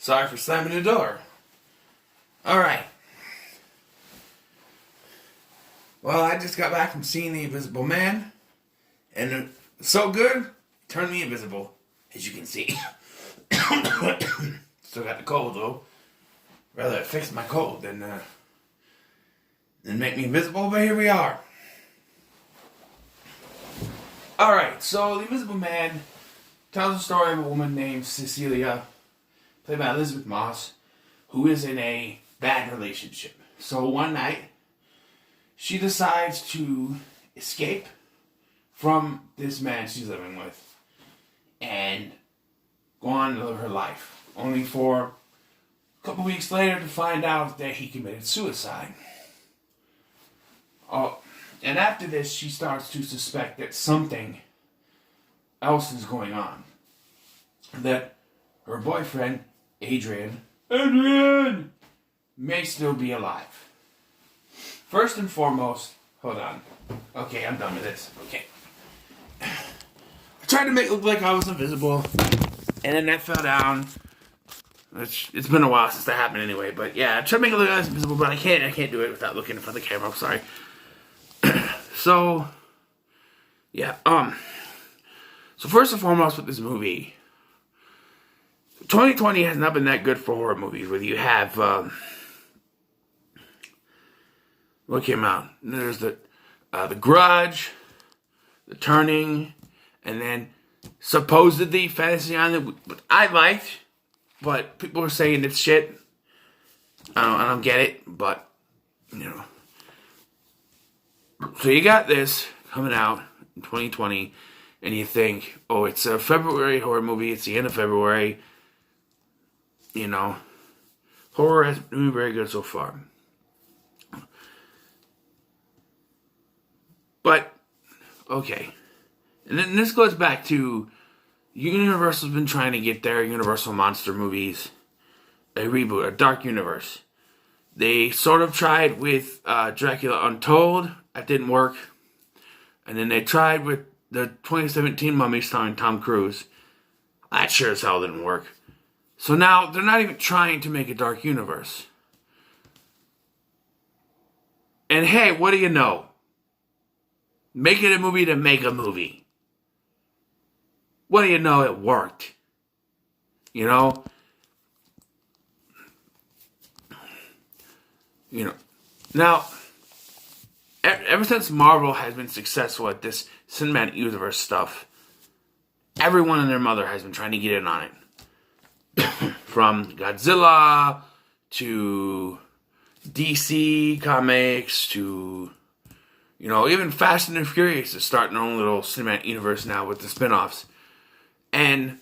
Sorry for slamming the door. Alright. Well, I just got back from seeing The Invisible Man. And it's so good, it turned me invisible, as you can see. Still got the cold, though. Rather it fix my cold than make me invisible, but here we are. Alright, so The Invisible Man tells the story of a woman named Cecilia, played by Elizabeth Moss, who is in a bad relationship. So one night, she decides to escape from this man she's living with and go on to live her life. Only for a couple weeks later to find out that he committed suicide. And after this, she starts to suspect that something else is going on. That her boyfriend, Adrian, may still be alive. First and foremost, hold on. Okay, I'm done with this. Okay. I tried to make it look like I was invisible, and then that fell down. It's been a while since that happened anyway, but yeah, I tried to make it look like I was invisible, but I can't do it without looking in front of the camera. I'm sorry. So, yeah, so first and foremost with this movie, 2020 has not been that good for horror movies, whether you have, what came out? There's The Grudge, The Turning, and then supposedly Fantasy Island, but I liked, but people are saying it's shit. I don't get it, but, you know. So you got this coming out in 2020, and you think, oh, it's a February horror movie, it's the end of February, you know. Horror has been very good so far. But, okay. And then this goes back to Universal's been trying to get their Universal Monster movies a reboot, a dark universe. They sort of tried with Dracula Untold. That didn't work. And then they tried with the 2017 Mummy starring Tom Cruise. That sure as hell didn't work. So now they're not even trying to make a dark universe. And hey, what do you know? Make it a movie to make a movie. What do you know? It worked. You know? You know. Now, ever since Marvel has been successful at this cinematic universe stuff, everyone and their mother has been trying to get in on it. From Godzilla to DC Comics to, you know, even Fast and the Furious is starting their own little cinematic universe now with the spin-offs. And,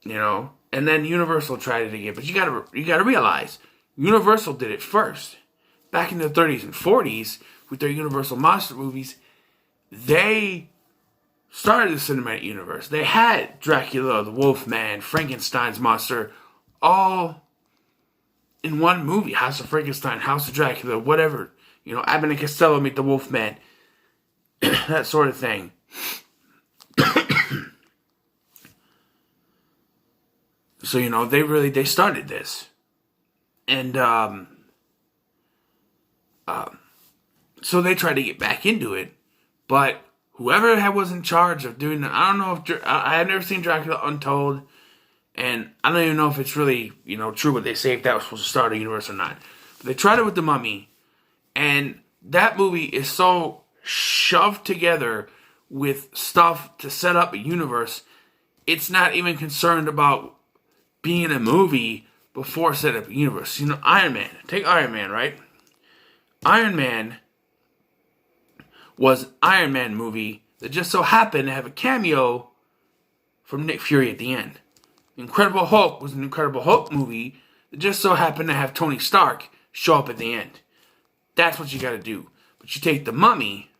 you know, and then Universal tried it again. But you gotta realize, Universal did it first. Back in the 30s and 40s, with their Universal Monster movies, they started the cinematic universe. They had Dracula, the Wolfman, Frankenstein's monster, all in one movie. House of Frankenstein, House of Dracula, whatever. You know, Abbott and Costello meet the Wolfman. That sort of thing. So, you know, they started this. And, so they tried to get back into it, but whoever was in charge of doing it, I don't know if, I have never seen Dracula Untold, and I don't even know if it's really, you know, true what they say, if that was supposed to start a universe or not. But they tried it with The Mummy, and that movie is so shoved together with stuff to set up a universe, it's not even concerned about being a movie before set up a universe. You know, Iron Man. Take Iron Man, right? Iron Man was an Iron Man movie that just so happened to have a cameo from Nick Fury at the end. Incredible Hulk was an Incredible Hulk movie that just so happened to have Tony Stark show up at the end. That's what you gotta do. But you take The Mummy,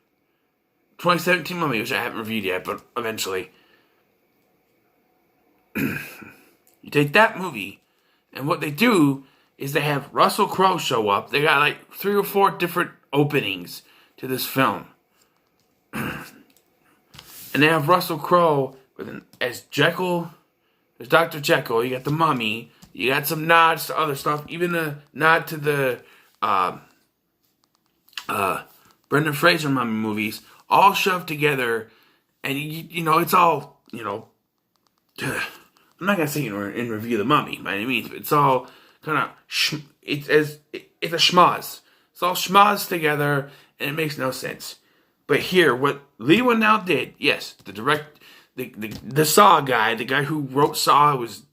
2017 Mummy, which I haven't reviewed yet, but eventually. You take that movie, and what they do is they have Russell Crowe show up. They got like 3 or 4 different openings to this film. And they have Russell Crowe as Jekyll There's Dr. Jekyll. You got the Mummy. You got some nods to other stuff. Even a nod to the Brendan Fraser Mummy movies. All shoved together. And, it's all, I'm not going to say in review the Mummy by any means. But it's all kind of, it's a schmoz. It's all schmoz together. And it makes no sense. But here, what Leigh Whannell did, yes, the Saw guy, the guy who wrote Saw was,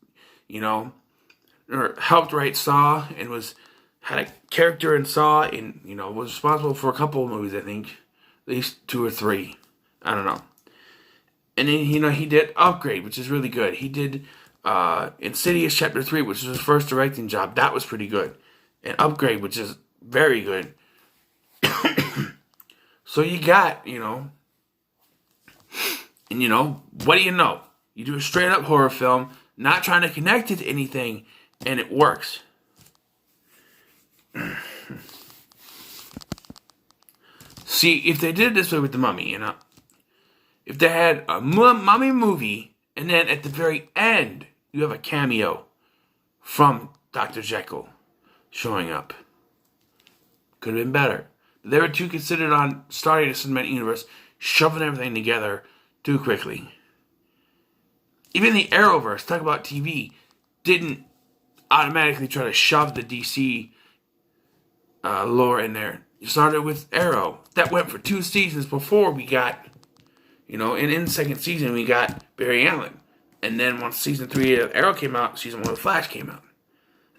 or helped write Saw and had a character in Saw and, was responsible for a couple of movies, I think. At least 2 or 3. I don't know. And then, he did Upgrade, which is really good. He did Insidious Chapter 3, which was his first directing job. That was pretty good. And Upgrade, which is very good. So you got, and what do you know? You do a straight up horror film, not trying to connect it to anything, and it works. See, if they did it this way with the Mummy, if they had a Mummy movie, and then at the very end, you have a cameo from Dr. Jekyll showing up. Could have been better. They were too considered on starting a cinematic universe, shoving everything together too quickly. Even the Arrowverse, talk about TV, didn't automatically try to shove the DC lore in there. You started with Arrow. That went for 2 seasons before we got, and in the second season we got Barry Allen. And then once season 3 of Arrow came out, season 1 of Flash came out.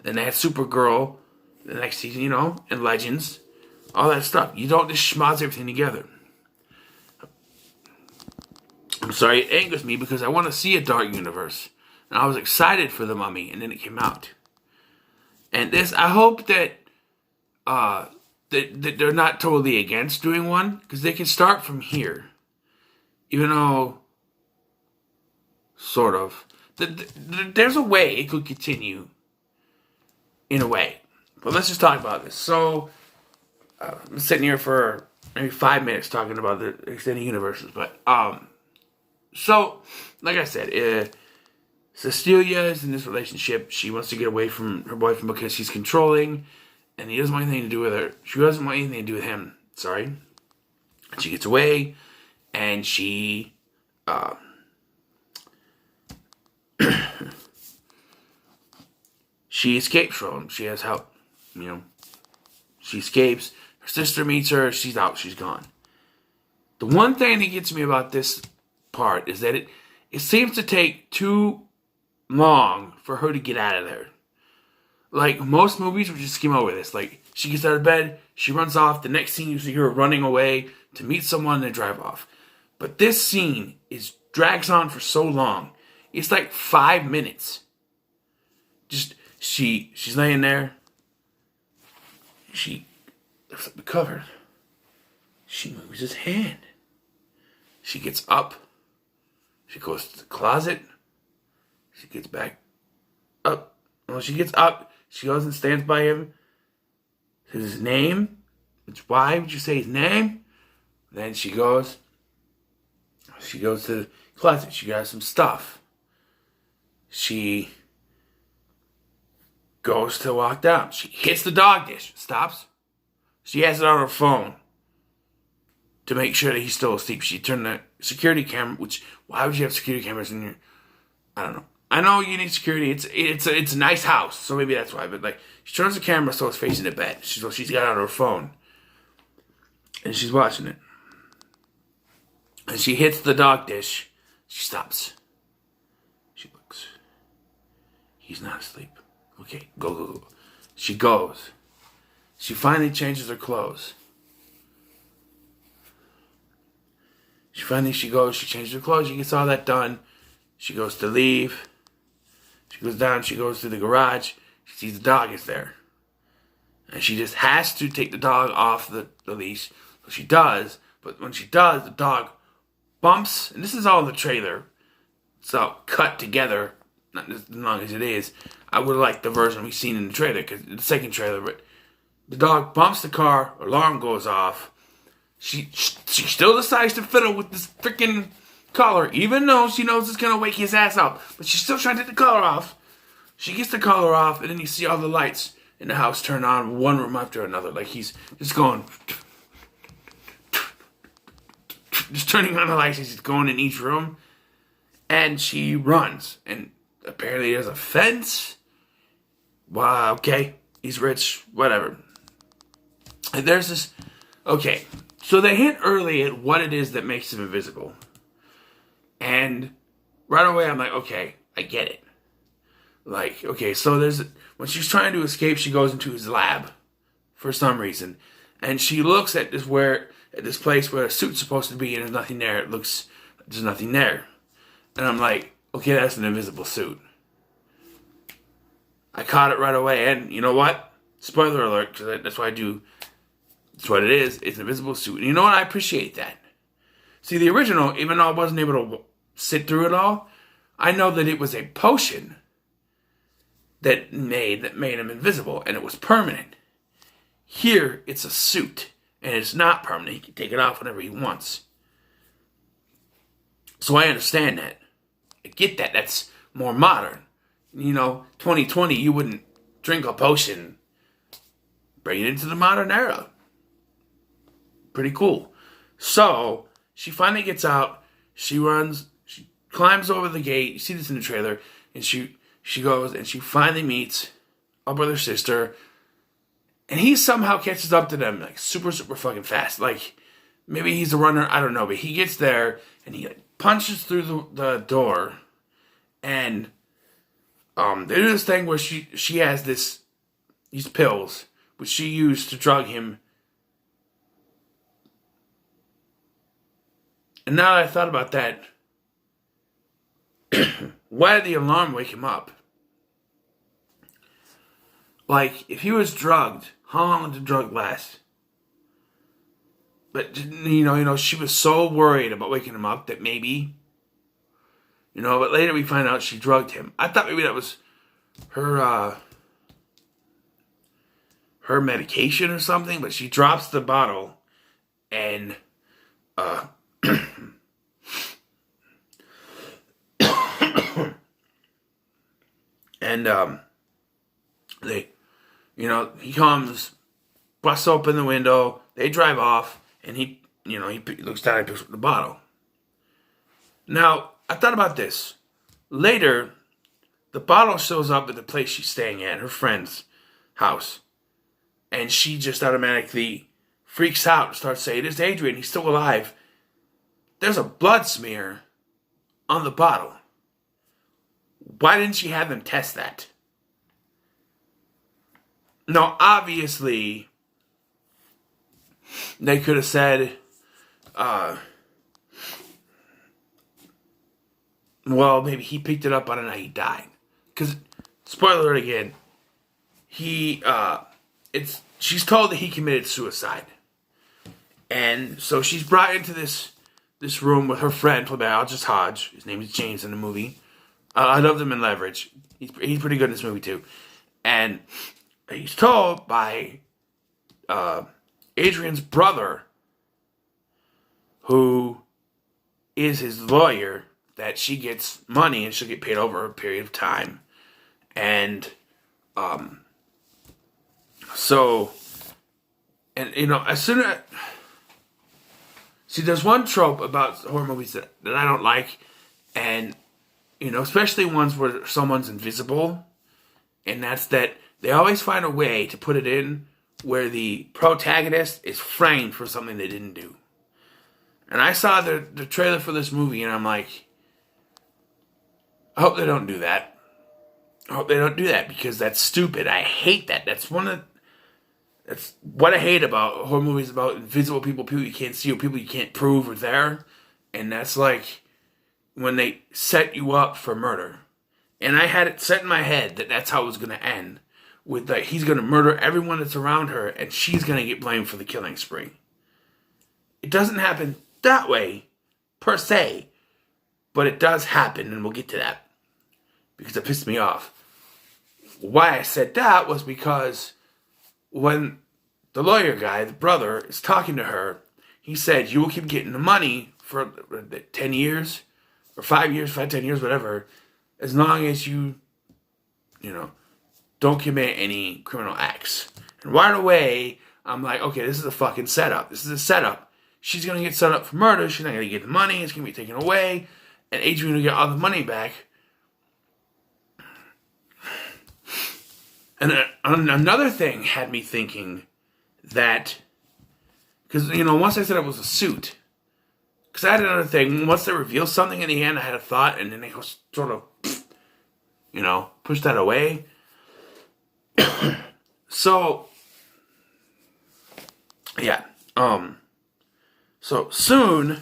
Then they had Supergirl the next season, and Legends. All that stuff. You don't just schmoz everything together. I'm sorry, it angers me because I want to see a dark universe. And I was excited for The Mummy, and then it came out. And this, I hope that that they're not totally against doing one, because they can start from here. Even though, sort of, there's a way it could continue, in a way. But let's just talk about this. So, I'm sitting here for maybe 5 minutes talking about the extended universes, but so like I said, Cecilia is in this relationship. She wants to get away from her boyfriend because he's controlling, and he doesn't want anything to do with her. She doesn't want anything to do with him. Sorry. She gets away, and she she escapes from him. She has help. She escapes. Her sister meets her. She's out. She's gone. The one thing that gets me about this part is that it seems to take too long for her to get out of there. Like, most movies would just skim over this. Like, she gets out of bed, she runs off. The next scene, you see her running away to meet someone and drive off. But this scene drags on for so long. It's like 5 minutes. Just, she's laying there. She lifts up the cover. She moves his hand. She gets up. She goes to the closet. She gets back up. Well, she gets up. She goes and stands by him. Says his name. Which, why would you say his name? Then she goes to the closet. She grabs some stuff. She goes to walk down. She hits the dog dish. Stops. She has it on her phone to make sure that he's still asleep. She turned the security camera, which, why would you have security cameras in your, I don't know. I know you need security. It's a nice house, so maybe that's why. But like, she turns the camera so it's facing the bed. She's got it on her phone, and she's watching it. And she hits the dog dish. She stops. She looks. He's not asleep. Okay, go. She goes. She finally changes her clothes. She changes her clothes. She gets all that done. She goes to leave. She goes down. She goes to the garage. She sees the dog is there. And she just has to take the dog off the leash. So she does. But when she does, the dog bumps. And this is all in the trailer. So cut together. Not as long as it is. I would have liked the version we've seen in the trailer. The second trailer. But the dog bumps the car. Alarm goes off. She still decides to fiddle with this freaking collar, even though she knows it's gonna wake his ass up. But she's still trying to take the collar off. She gets the collar off, and then you see all the lights in the house turn on, one room after another. Like he's just going, just turning on the lights as he's going in each room. And she runs, and apparently there's a fence. Wow, okay, he's rich, whatever. And there's this, okay, so they hint early at what it is that makes him invisible. And right away I'm like, okay, I get it. Like, okay, so when she's trying to escape, she goes into his lab for some reason. And she looks at this place where a suit's supposed to be, and there's nothing there. There's nothing there. And I'm like, okay, that's an invisible suit. I caught it right away, and you know what? Spoiler alert, because that's what I do. That's what it is. It's an invisible suit. And you know what? I appreciate that. See, the original, even though I wasn't able to sit through it all, I know that it was a potion that made him invisible, and it was permanent. Here, it's a suit, and it's not permanent. He can take it off whenever he wants. So I understand that. I get that. That's more modern. 2020, you wouldn't drink a potion. Bring it into the modern era. Pretty cool. So, she finally gets out. She runs. She climbs over the gate. You see this in the trailer. And she goes and she finally meets up with her sister. And he somehow catches up to them like super, super fucking fast. Like, maybe he's a runner. I don't know. But he gets there and he punches through the door. And they do this thing where she has these pills, which she used to drug him. And now that I thought about that, why did the alarm wake him up? Like, if he was drugged, how long did the drug last? But, she was so worried about waking him up that maybe, but later we find out she drugged him. I thought maybe that was her medication or something, but she drops the bottle and, he comes, busts open the window, they drive off, and he looks down and picks up the bottle. Now, I thought about this. Later, the bottle shows up at the place she's staying at, her friend's house. And she just automatically freaks out and starts saying, "It's Adrian, he's still alive." There's a blood smear on the bottle. Why didn't she have them test that? Now, obviously, they could have said, well, maybe he picked it up on the night he died. Because, spoiler alert again, she's told that he committed suicide. And so she's brought into this room with her friend, played by Aldous Hodge. His name is James in the movie. I love him in Leverage. He's pretty good in this movie, too. And he's told by Adrian's brother, who is his lawyer, that she gets money and she'll get paid over a period of time. And as soon as... See, there's one trope about horror movies that I don't like, and, especially ones where someone's invisible, and that's that they always find a way to put it in where the protagonist is framed for something they didn't do. And I saw the trailer for this movie, and I'm like, I hope they don't do that. I hope they don't do that, because that's stupid. I hate that. That's what I hate about horror movies, about invisible people you can't see, or people you can't prove are there. And that's like when they set you up for murder. And I had it set in my head that that's how it was going to end. With he's going to murder everyone that's around her, and she's going to get blamed for the killing spree. It doesn't happen that way, per se. But it does happen, and we'll get to that. Because it pissed me off. Why I said that was because when the lawyer guy, the brother, is talking to her, he said, "You will keep getting the money for 10 years or 5 years, 10 years, whatever, as long as you don't commit any criminal acts. And right away, I'm like, okay, this is a fucking setup. This is a setup. She's going to get set up for murder. She's not going to get the money. It's going to be taken away. And Adrian will get all the money back. And another thing had me thinking that, because, once I said it was a suit, because I had another thing, once they reveal something in the end, I had a thought, and then they sort of, push that away. So, yeah, so soon,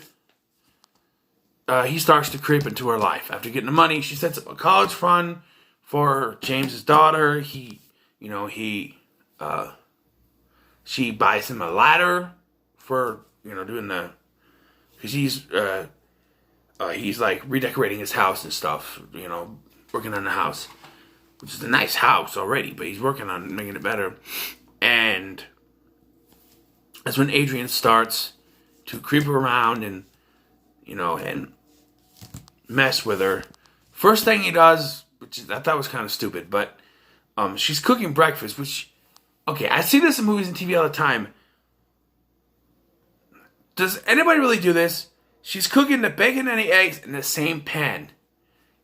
he starts to creep into her life. After getting the money, she sets up a college fund for James's daughter. She buys him a ladder for, doing because he's like redecorating his house and stuff, working on the house, which is a nice house already, but he's working on making it better. And that's when Adrian starts to creep around and mess with her. First thing he does, which I thought was kind of stupid, but she's cooking breakfast, which, okay, I see this in movies and TV all the time. Does anybody really do this? She's cooking the bacon and the eggs in the same pan.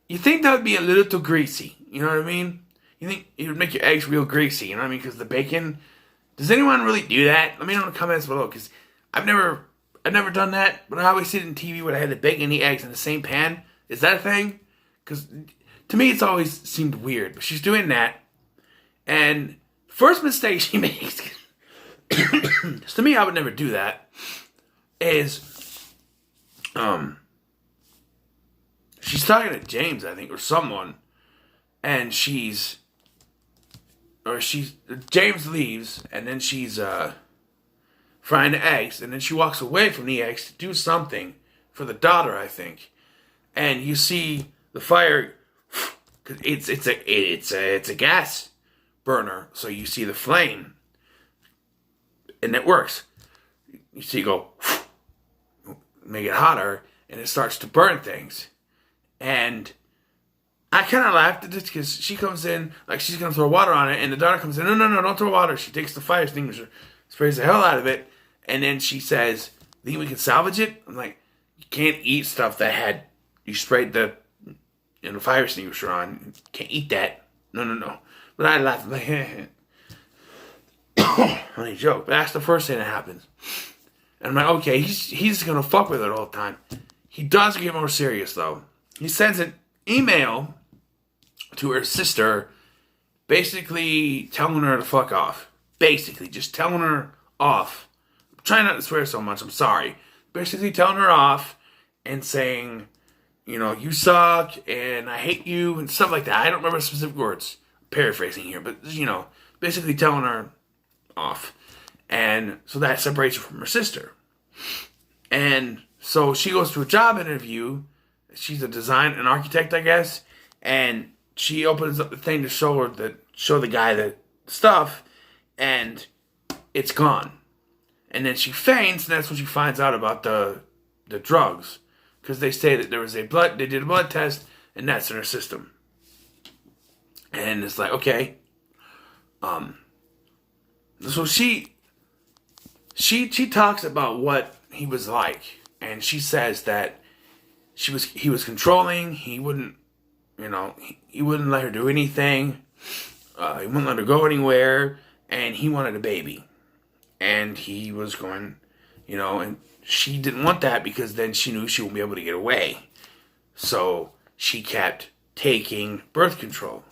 You think that would be a little too greasy, you know what I mean? You think it would make your eggs real greasy, you know what I mean? Because the bacon, does anyone really do that? Let me know in the comments below, because I've never done that, but I always see it in TV where I had the bacon and the eggs in the same pan. Is that a thing? Because to me, it's always seemed weird. But she's doing that. And first mistake she makes, to me, I would never do that, is she's talking to James, I think, or someone. And James leaves, and then she's frying the eggs, and then she walks away from the eggs to do something for the daughter, I think. And you see the fire, cause it's a gas burner, so you see the flame, and it works. You see it go, make it hotter, and it starts to burn things. And I kind of laughed at this because she comes in like she's gonna throw water on it, and the daughter comes in, no, don't throw water. She takes the fire extinguisher, sprays the hell out of it, and then she says, "Think we can salvage it?" I'm like, you can't eat stuff that you sprayed the fire extinguisher on. You can't eat that. No. But I laughed. I'm like, funny joke. But that's the first thing that happens. And I'm like, okay, he's gonna fuck with it all the time. He does get more serious though. He sends an email to her sister, basically telling her to fuck off. Basically, just telling her off. I'm trying not to swear so much, I'm sorry. Basically telling her off and saying, you suck and I hate you and stuff like that. I don't remember specific words. I'm paraphrasing here, but, basically telling her off. And so that separates her from her sister. And so she goes to a job interview. She's an architect, I guess. And she opens up the thing to show the guy the stuff, and it's gone. And then she faints, and that's when she finds out about the drugs, because they say that they did a blood test, and that's in her system. And it's like, okay, so she talks about what he was like, and she says that he was controlling. He wouldn't. He wouldn't let her do anything. He wouldn't let her go anywhere. And he wanted a baby. And he was going, and she didn't want that because then she knew she wouldn't be able to get away. So she kept taking birth control.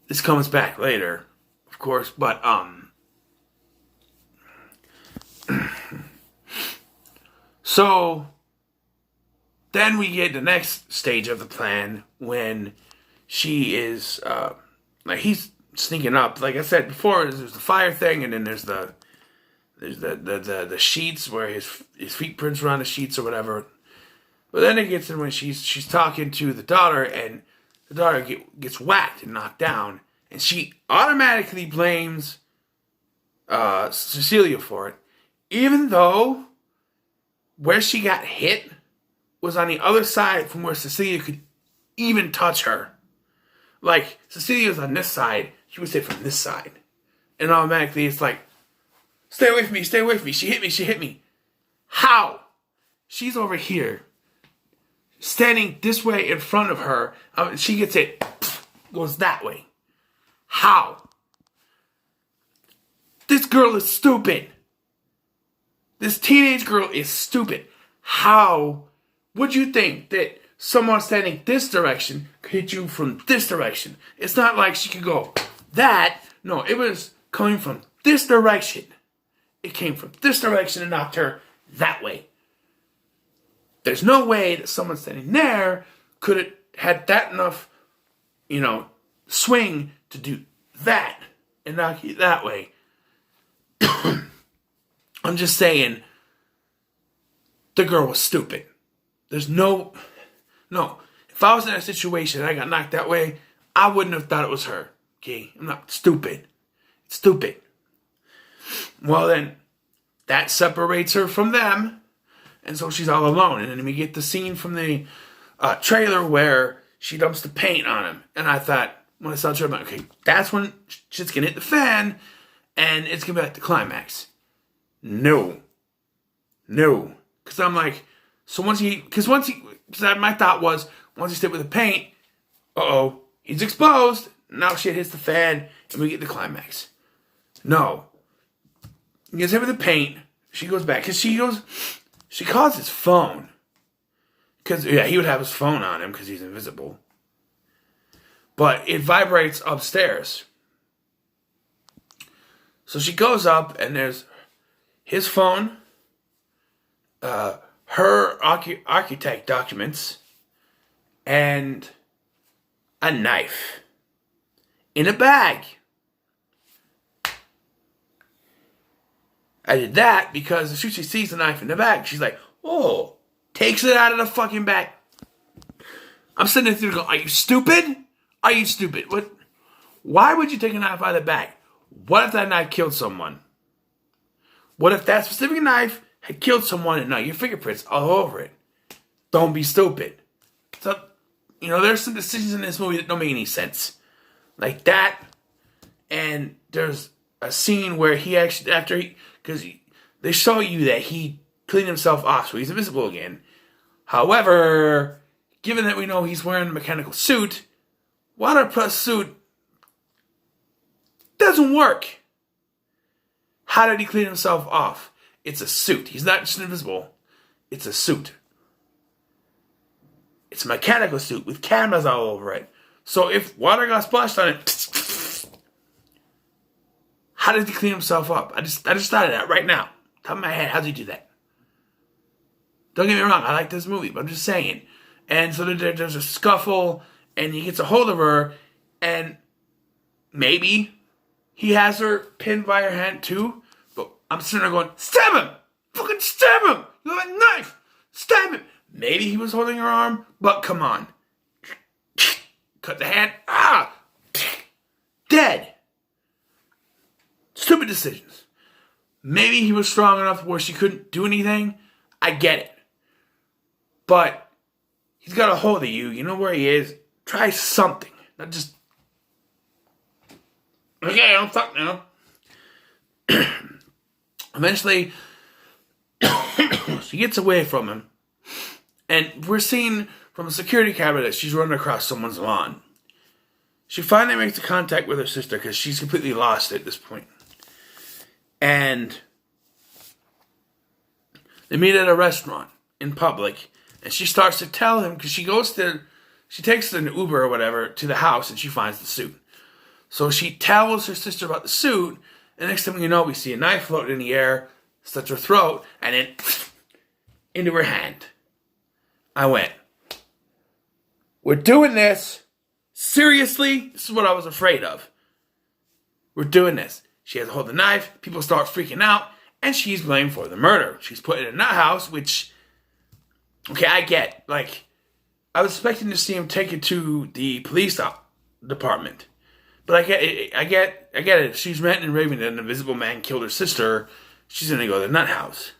This comes back later, of course, but, so then we get the next stage of the plan when she is, he's sneaking up. Like I said before, there's the fire thing, and then there's the sheets where his feet prints are on the sheets or whatever. But then it gets in when she's talking to the daughter, and the daughter gets whacked and knocked down, and she automatically blames Cecilia for it, even though where she got hit was on the other side from where Cecilia could even touch her. Like, Cecilia was on this side, she was hit from this side. And automatically it's like, stay away from me, stay away from me. She hit me. How? She's over here, standing this way in front of her. She gets it, goes that way. How? This girl is stupid. This teenage girl is stupid. How would you think that someone standing this direction could hit you from this direction? It's not like she could go that. No, it was coming from this direction. It came from this direction and knocked her that way. There's no way that someone standing there could have had that enough, swing to do that and knock you that way. I'm just saying, the girl was stupid. There's no. If I was in that situation and I got knocked that way, I wouldn't have thought it was her. Okay? I'm not stupid. It's stupid. Well, then, that separates her from them. And so she's all alone. And then we get the scene from the trailer where she dumps the paint on him. And I thought, when I saw the trailer, I'm like, okay, that's when shit's going to hit the fan. And it's going to be like the climax. No. Because I'm like, so my thought was, once he stepped with the paint, he's exposed. Now shit hits the fan, and we get the climax. No. He gets hit with the paint. She goes back, because she calls his phone. Because, he would have his phone on him, because he's invisible. But it vibrates upstairs. So she goes up, and there's his phone, her architect documents, and a knife in a bag. I did that because as soon as she sees the knife in the bag, she's like, oh, takes it out of the fucking bag. I'm sitting there going, are you stupid? Are you stupid? What? Why would you take a knife out of the bag? What if that knife killed someone? What if that specific knife had killed someone and now your fingerprints all over it? Don't be stupid. So, there's some decisions in this movie that don't make any sense. Like that. And there's a scene where he actually, because they show you that he cleaned himself off, so he's invisible again. However, given that we know he's wearing a mechanical suit, waterproof suit doesn't work. How did he clean himself off? It's a suit. He's not just invisible. It's a suit. It's a mechanical suit with cameras all over it. So if water got splashed on it, how did he clean himself up? I just thought of that right now. Top of my head, how did he do that? Don't get me wrong, I like this movie, but I'm just saying. And so there's a scuffle, and he gets a hold of her, and maybe he has her pinned by her hand too, but I'm sitting there going, stab him! Fucking stab him! You have a knife! Stab him! Maybe he was holding her arm, but come on. Cut the hand. Dead. Stupid decisions. Maybe he was strong enough where she couldn't do anything. I get it. But he's got a hold of you. You know where he is. Try something. Not just... Okay, I'm fucked now. Eventually, she gets away from him. And we're seeing from a security camera that she's running across someone's lawn. She finally makes a contact with her sister because she's completely lost at this point. And they meet at a restaurant in public. And she starts to tell him, because she takes an Uber or whatever to the house and she finds the suit. So she tells her sister about the suit. And next thing you know, we see a knife floating in the air, slits her throat, and then into her hand. I went, we're doing this. Seriously? This is what I was afraid of. We're doing this. She has a hold of the knife. People start freaking out. And she's blamed for the murder. She's put in a nut house, which... Okay, I get. Like, I was expecting to see him take it to the police department. But I get it. She's ranting and raving that an invisible man killed her sister. She's going to go to the nut house.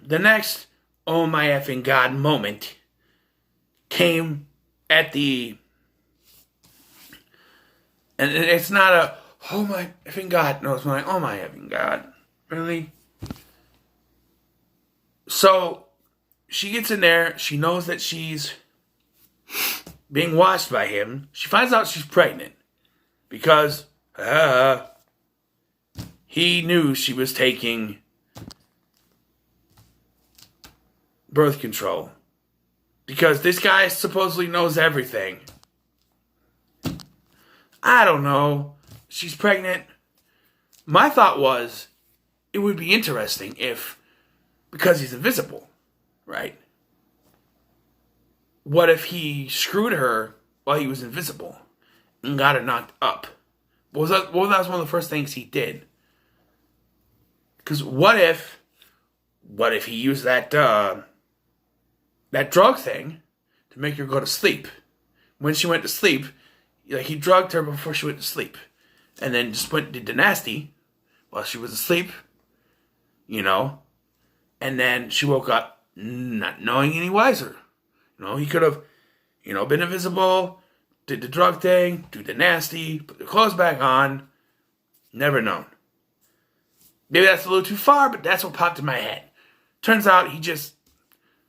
The next oh my effing god moment came at the, and it's not a oh my effing god, no, it's like oh my effing god, really? So she gets in there, she knows that she's being watched by him. She finds out she's pregnant because he knew she was taking birth control. Because this guy supposedly knows everything. I don't know. She's pregnant. My thought was, it would be interesting if, because he's invisible, right? What if he screwed her while he was invisible and got her knocked up? Well, that was one of the first things he did. Because what if he used that drug thing to make her go to sleep? When she went to sleep, like he drugged her before she went to sleep, and then just went and did the nasty while she was asleep, and then she woke up not knowing any wiser. He could have, been invisible, did the drug thing, do the nasty, put the clothes back on, never known. Maybe that's a little too far, but that's what popped in my head. Turns out he just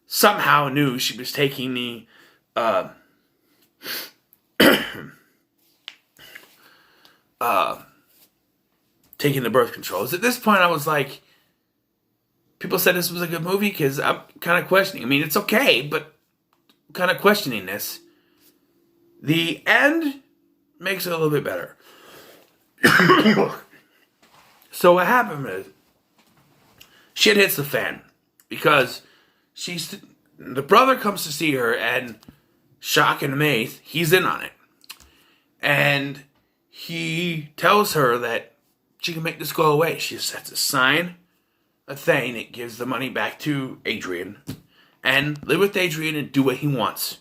somehow knew she was taking the taking the birth controls. At this point, I was like, people said this was a good movie because I'm kind of questioning. I mean, it's okay, but I'm kind of questioning this. The end makes it a little bit better. So what happened is, shit hits the fan because the brother comes to see her, and shock and amaze, he's in on it. And he tells her that she can make this go away. She just has to sign a thing that gives the money back to Adrian and live with Adrian and do what he wants.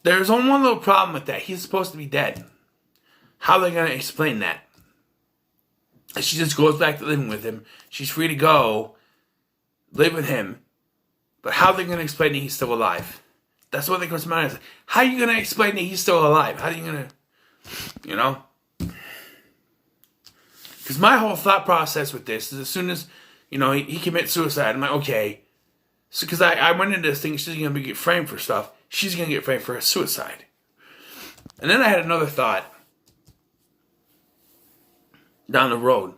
There's only one little problem with that. He's supposed to be dead. How are they going to explain that? She just goes back to living with him. She's free to go live with him. But how are they going to explain that he's still alive? That's what they comes to mind. Is, how are you going to explain that he's still alive? How are you going to, Because my whole thought process with this is as soon as, he commits suicide, I'm like, okay. So, because I went into this thing, she's going to get framed for stuff. She's going to get framed for a suicide. And then I had another thought down the road.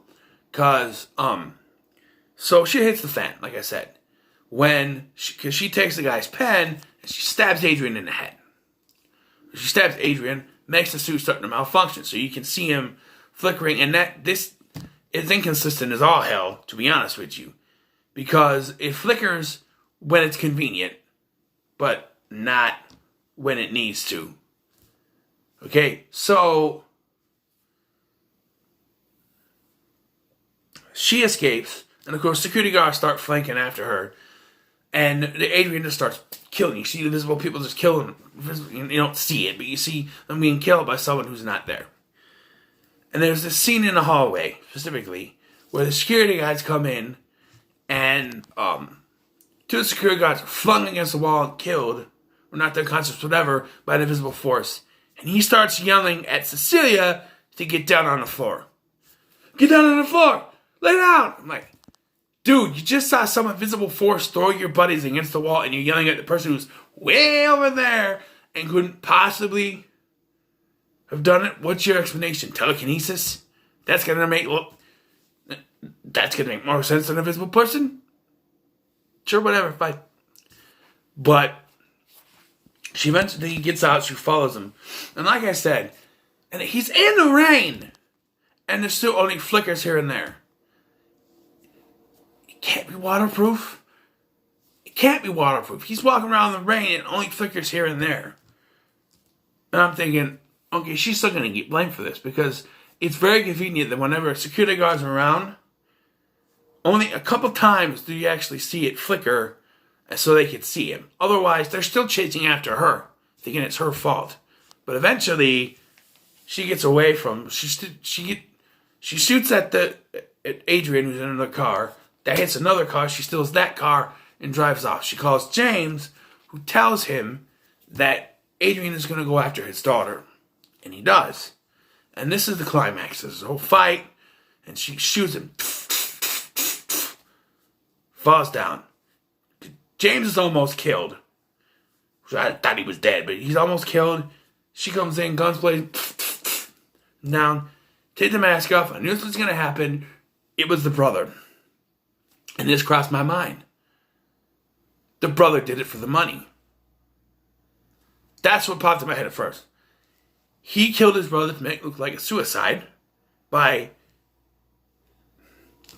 Because, so she hits the fan, like I said. Because she takes the guy's pen and she stabs Adrian in the head. She stabs Adrian, makes the suit start to malfunction, so you can see him flickering, and this is inconsistent as all hell, to be honest with you, because it flickers when it's convenient, but not when it needs to. Okay, so she escapes, and of course security guards start flanking after her. And Adrian just starts killing. You see the visible people just killing. You don't see it, but you see them being killed by someone who's not there. And there's this scene in the hallway, specifically, where the security guards come in, and two security guards are flung against the wall and killed, or not their conscious, whatever, by an invisible force. And he starts yelling at Cecilia to get down on the floor. Get down on the floor! Lay down! I'm like, dude, you just saw some invisible force throw your buddies against the wall, and you're yelling at the person who's way over there and couldn't possibly have done it. What's your explanation? Telekinesis? That's gonna make more sense than an invisible person? Sure, whatever, fine. But she eventually gets out, she follows him. And like I said, and he's in the rain, and there's still only flickers here and there. Can't be waterproof. It can't be waterproof. He's walking around in the rain and only flickers here and there. And I'm thinking, okay, she's still going to get blamed for this because it's very convenient that whenever security guards are around, only a couple times do you actually see it flicker so they can see him. Otherwise, they're still chasing after her, thinking it's her fault. But eventually, she gets away from. She shoots at Adrian, who's in the car. that hits another car. She steals that car and drives off. She calls James, who tells him that Adrian is going to go after his daughter. And he does. And this is the climax. There's a whole fight, and she shoots him. Falls down. James is almost killed. I thought he was dead, but he's almost killed. She comes in, guns blazing, down, take the mask off. I knew this was going to happen. It was the brother. And this crossed my mind. The brother did it for the money. That's what popped in my head at first. He killed his brother to make it look like a suicide by...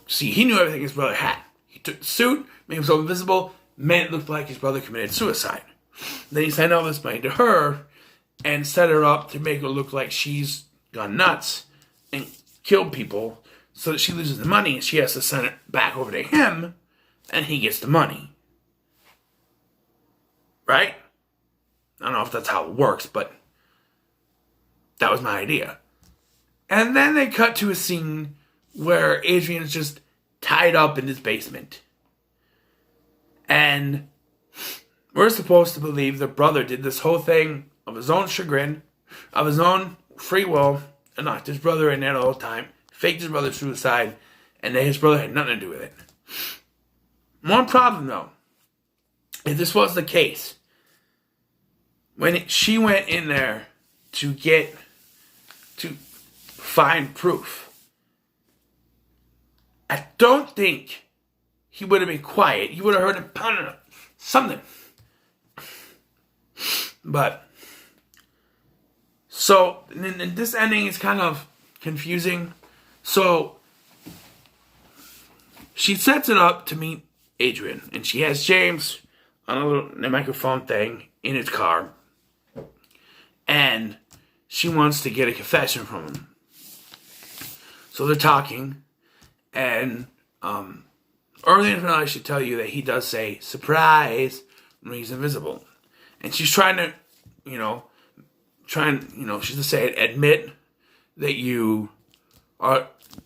See, he knew everything his brother had. He took the suit, made himself invisible, made it look like his brother committed suicide. Then he sent all this money to her and set her up to make her look like she's gone nuts and killed people so that she loses the money and she has to send it back over to him and he gets the money. Right? I don't know if that's how it works, but that was my idea. And then they cut to a scene where Adrian is just tied up in his basement. And we're supposed to believe the brother did this whole thing of his own chagrin, of his own free will, and locked his brother in there the whole time, faked his brother's suicide, and that his brother had nothing to do with it. One problem, though, if this was the case, when she went in there to find proof, I don't think he would have been quiet. You would have heard him pounding something. But, so, and this ending is kind of confusing. So, she sets it up to meet Adrian. And she has James on a little microphone thing in his car. And she wants to get a confession from him. So they're talking. And, early in the finale, I should tell you that he does say, surprise, when he's invisible. And she's trying to, she's to say, admit that you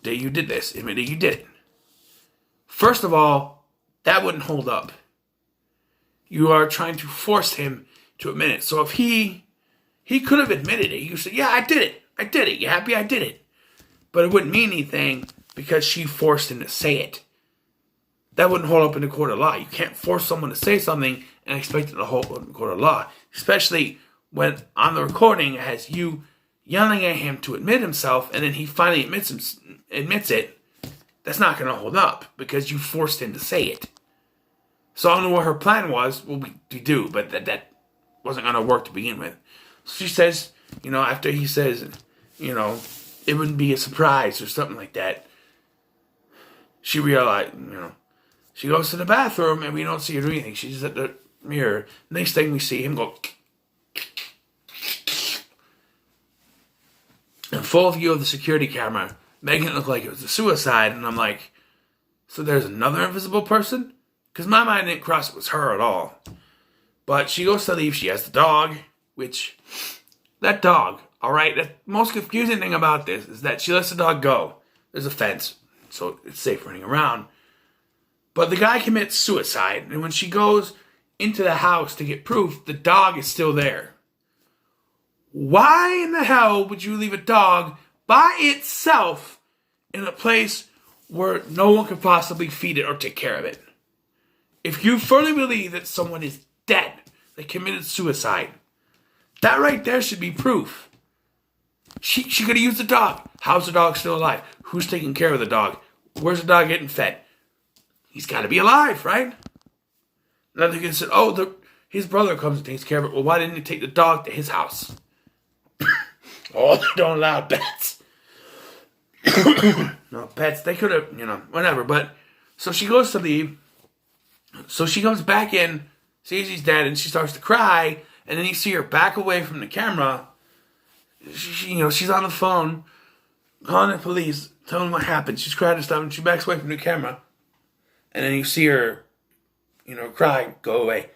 did this. Admit that you did it. First of all, that wouldn't hold up. You are trying to force him to admit it. So if he could have admitted it. He could say, yeah, I did it. I did it. You happy I did it? But it wouldn't mean anything because she forced him to say it. That wouldn't hold up in the court of law. You can't force someone to say something and expect it to hold up in the court of law. Especially when on the recording it has you yelling at him to admit himself and then he finally admits it. That's not going to hold up because you forced him to say it. So I don't know what her plan was. Well, we do, but that wasn't going to work to begin with. So she says, after he says, it wouldn't be a surprise or something like that. She realized, she goes to the bathroom and we don't see her do anything. She's at the mirror. Next thing we see him go in full view of the security camera, making it look like it was a suicide. And I'm like, so there's another invisible person? Because my mind didn't cross it was her at all. But she goes to leave. She has the dog, which, that dog, all right? The most confusing thing about this is that she lets the dog go. There's a fence, so it's safe running around. But the guy commits suicide, and when she goes into the house to get proof, the dog is still there. Why in the hell would you leave a dog by itself in a place where no one could possibly feed it or take care of it? If you firmly believe that someone is dead, they committed suicide, that right there should be proof. She could have used the dog. How's the dog still alive? Who's taking care of the dog? Where's the dog getting fed? He's got to be alive, right? Another kid said, his brother comes and takes care of it. Well, why didn't he take the dog to his house? They don't allow pets. No, pets, they could have, whatever. But, so she goes to leave. So she comes back in, sees he's dead, and she starts to cry. And then you see her back away from the camera. She's on the phone, calling the police, telling them what happened. She's crying and stuff, and she backs away from the camera. And then you see her, cry, go away.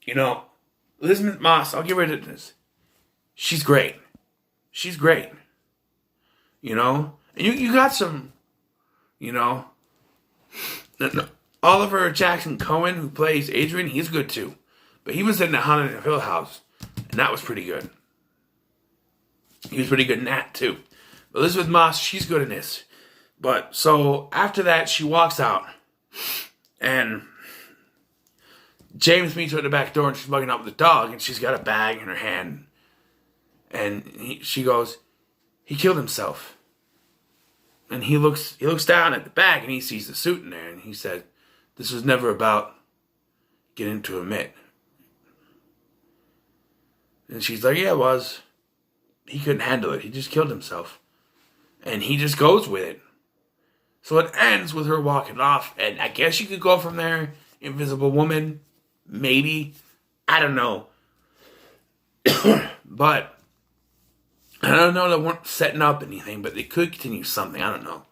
Elizabeth Moss, I'll give her this. She's great. She's great. And you got some, Oliver Jackson Cohen, who plays Adrian, he's good too. But he was in the Haunted of Hill House, and that was pretty good. He was pretty good in that too. Elizabeth Moss, she's good in this. But so after that, she walks out, and James meets her at the back door, and she's mugging up with the dog, and she's got a bag in her hand. And she goes, "He killed himself." And he looks down at the bag, and he sees the suit in there, and he said, "This was never about getting into a mitt." And she's like, "Yeah, it was. He couldn't handle it. He just killed himself." And he just goes with it. So it ends with her walking off, and I guess you could go from there. Invisible Woman, maybe. I don't know. But I don't know, they weren't setting up anything, but they could continue something. I don't know.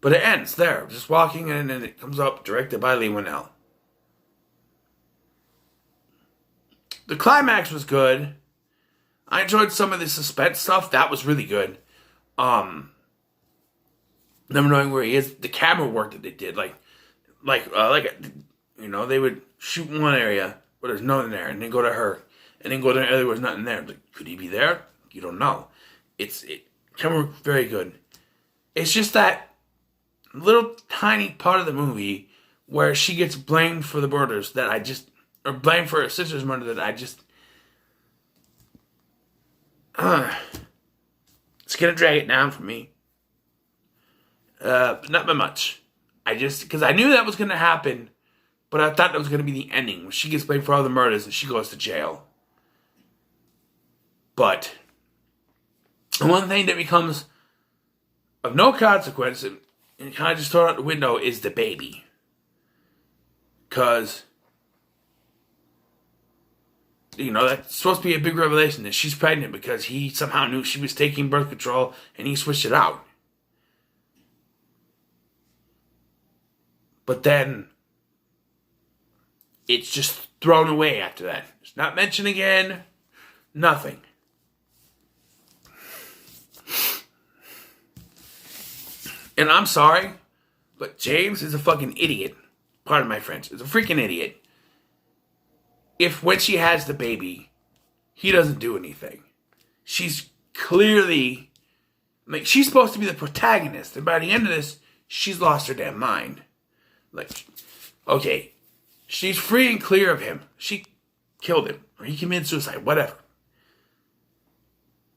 But it ends there. Just walking, and then it comes up, directed by Leigh Whannell. The climax was good. I enjoyed some of the suspense stuff. That was really good. Never knowing where he is. The camera work that they did, they would shoot in one area where there's nothing there, and then go to her, and then go to the area where there's nothing there. Like, could he be there? You don't know. Camera work very good. It's just that little tiny part of the movie where she gets blamed for the murders or blamed for her sister's murder that it's gonna drag it down for me. But not by much. Because I knew that was gonna happen, but I thought that was gonna be the ending, when she gets blamed for all the murders and she goes to jail. But one thing that becomes of no consequence and kind of just thrown out the window is the baby. Because, that's supposed to be a big revelation that she's pregnant because he somehow knew she was taking birth control and he switched it out. But then it's just thrown away after that. It's not mentioned again. Nothing. And I'm sorry, but James is a fucking idiot. Pardon my French. Is a freaking idiot. If when she has the baby, he doesn't do anything. She's clearly, she's supposed to be the protagonist. And by the end of this, she's lost her damn mind. Okay, she's free and clear of him. She killed him. Or he committed suicide. Whatever.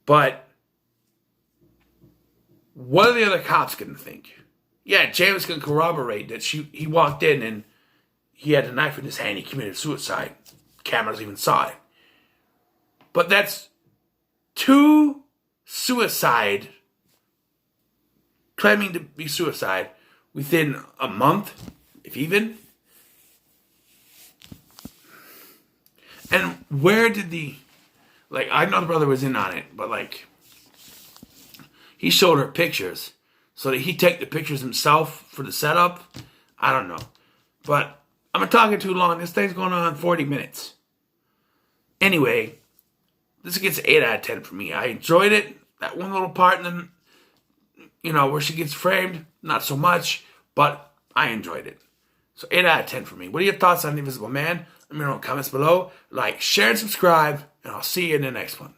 But what are the other cops going to think? Yeah, James can corroborate that he walked in and he had a knife in his hand. He committed suicide. Cameras even saw it. But that's 2 suicide, claiming to be suicide, within a month, if even. And where did I know the brother was in on it, but he showed her pictures. So did he take the pictures himself for the setup? I don't know. But I'm talking too long. This thing's going on 40 minutes. Anyway, this gets an 8 out of 10 for me. I enjoyed it. That one little part in where she gets framed, not so much, but I enjoyed it. So 8 out of 10 for me. What are your thoughts on The Invisible Man? Let me know in the comments below. Like, share, and subscribe, and I'll see you in the next one.